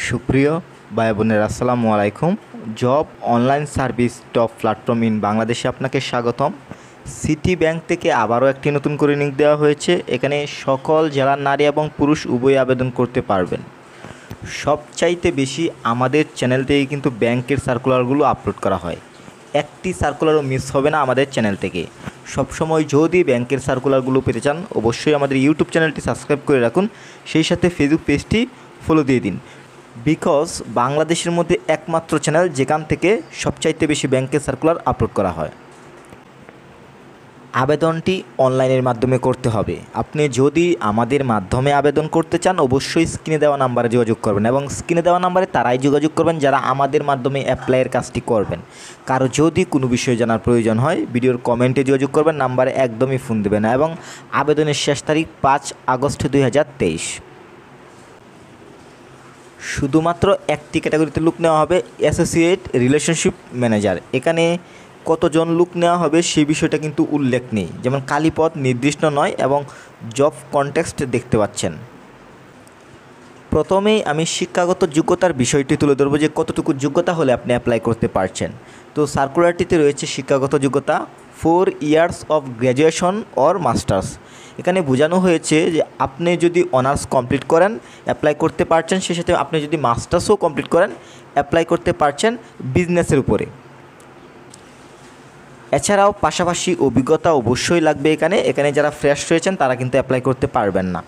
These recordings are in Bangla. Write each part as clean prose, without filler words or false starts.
সুপ্রিয় ভাই বোনেরা, আসসালামু আলাইকুম। Job online service top platform in বাংলাদেশে আপনাকে স্বাগতম। সিটি ব্যাংক থেকে আবারও একটি নতুন করে লিঙ্ক দেওয়া হয়েছে। এখানে সকল জেলার নারী এবং পুরুষ উভয় আবেদন করতে পারবেন। সবচাইতে বেশি আমাদের চ্যানেল থেকে কিন্তু ব্যাংকের সার্কুলারগুলো আপলোড করা হয়। একটি সার্কুলারও মিস হবে না আমাদের চ্যানেল থেকে। সবসময় যদি ব্যাংকের সার্কুলারগুলো পেতে চান অবশ্যই আমাদের ইউটিউব চ্যানেলটি সাবস্ক্রাইব করে রাখুন, সেই সাথে ফেসবুক পেজটি ফলো দিয়ে দিন। বিকজ বাংলাদেশের মধ্যে একমাত্র চ্যানেল যেখান থেকে সবচাইতে বেশি ব্যাংকের সার্কুলার আপলোড করা হয়। আবেদনটি অনলাইনের মাধ্যমে করতে হবে। আপনি যদি আমাদের মাধ্যমে আবেদন করতে চান অবশ্যই স্ক্রিনে দেওয়া নাম্বারে যোগাযোগ করবেন, এবং স্ক্রিনে দেওয়া নাম্বারে তারাই যোগাযোগ করবেন যারা আমাদের মাধ্যমে অ্যাপ্লাইয়ের কাজটি করবেন। কারো যদি কোনো বিষয়ে জানার প্রয়োজন হয় ভিডিওর কমেন্টে যোগাযোগ করবেন, নাম্বারে একদমই ফোন দেবেন না। এবং আবেদনের শেষ তারিখ 5 আগস্ট 2023। শুধুমাত্র একটি ক্যাটাগরিতে লোক নেওয়া হবে, অ্যাসোসিয়েট রিলেশনশিপ ম্যানেজার। এখানে কতজন লোক নেওয়া হবে সেই বিষয়টা কিন্তু উল্লেখ নেই, যেমন খালি পদ নির্দিষ্ট নয় এবং জব কনটেক্সট দেখতে পাচ্ছেন। প্রথমেই আমি শিক্ষাগত যোগ্যতার বিষয়টি তুলে ধরবো যে কতটুকু যোগ্যতা হলে আপনি অ্যাপ্লাই করতে পারছেন। তো সার্কুলারটিতে রয়েছে শিক্ষাগত যোগ্যতা 4 years of graduation or masters. এখানে বোঝানো হয়েছে যে আপনি যদি অনার্স কমপ্লিট করেন অ্যাপ্লাই করতে পারছেন, সেই সাথে আপনি যদি মাস্টার্সও কমপ্লিট করেন অ্যাপ্লাই করতে পারছেন বিজনেসের উপরে। এছাড়াও পাশাপাশি অভিজ্ঞতা অবশ্যই লাগবে। এখানে যারা ফ্রেশ রয়েছেন তারা কিন্তু অ্যাপ্লাই করতে পারবেন না।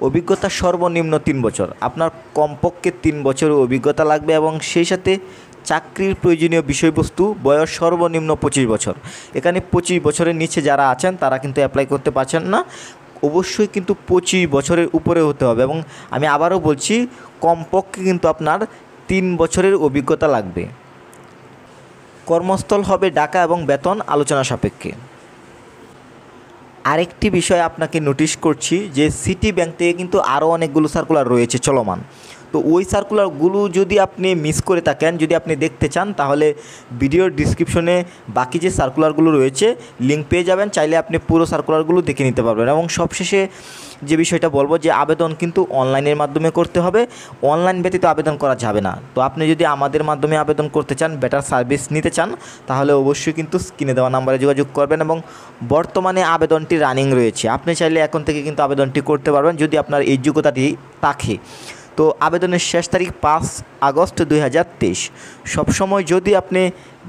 অভিজ্ঞতা সর্বনিম্ন 3 বছর, আপনার কমপক্ষে 3 বছরের অভিজ্ঞতা লাগবে, এবং সেই সাথে চাকরির প্রয়োজনীয় বিষয়বস্তু বয়স সর্বনিম্ন 25 বছর। এখানে 25 বছরের নিচে যারা আছেন তারা কিন্তু অ্যাপ্লাই করতে পারছেন না। অবশ্যই কিন্তু 25 বছরের উপরে হতে হবে, এবং আমি আবারও বলছি কমপক্ষে কিন্তু আপনার 3 বছরের অভিজ্ঞতা লাগবে। কর্মস্থল হবে ঢাকা এবং বেতন আলোচনা সাপেক্ষে। আরেকটি বিষয় আপনাকে নোটিশ করছি যে সিটি ব্যাংক থেকে কিন্তু আরও অনেকগুলো সার্কুলার রয়েছে চলমান। তো ওই সার্কুলারগুলো যদি আপনি মিস করে থাকেন, যদি আপনি দেখতে চান, তাহলে ভিডিওর ডিসক্রিপশনে বাকি যে সার্কুলারগুলো রয়েছে লিঙ্ক পেয়ে যাবেন, চাইলে আপনি পুরো সার্কুলারগুলো দেখে নিতে পারবেন। এবং সবশেষে যে বিষয়টা বলবো যে আবেদন কিন্তু অনলাইনের মাধ্যমে করতে হবে, অনলাইন ব্যতীত আবেদন করা যাবে না। তো আপনি যদি আমাদের মাধ্যমে আবেদন করতে চান, বেটার সার্ভিস নিতে চান, তাহলে অবশ্যই কিন্তু স্ক্রিনে দেওয়া নাম্বারে যোগাযোগ করবেন। এবং বর্তমানে আবেদনটি রানিং রয়েছে, আপনি চাইলে এখন থেকে কিন্তু আবেদনটি করতে পারবেন যদি আপনার এই যোগ্যতাটি থাকে। তো আবেদনের শেষ তারিখ 5 আগস্ট 2023। সবসময় যদি আপনি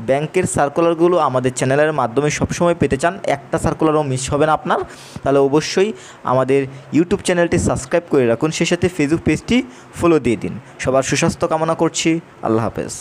ব্যাংকের সার্কুলারগুলো আমাদের চ্যানেলের মাধ্যমে সবসময় পেতে চান, একটা সার্কুলারও মিস হবে না আপনার, তাহলে অবশ্যই আমাদের ইউটিউব চ্যানেলটি সাবস্ক্রাইব করে রাখুন, সেই সাথে ফেসবুক পেজটি ফলো দিয়ে দিন। সবার সুস্বাস্থ্য কামনা করছি। আল্লাহ হাফেজ।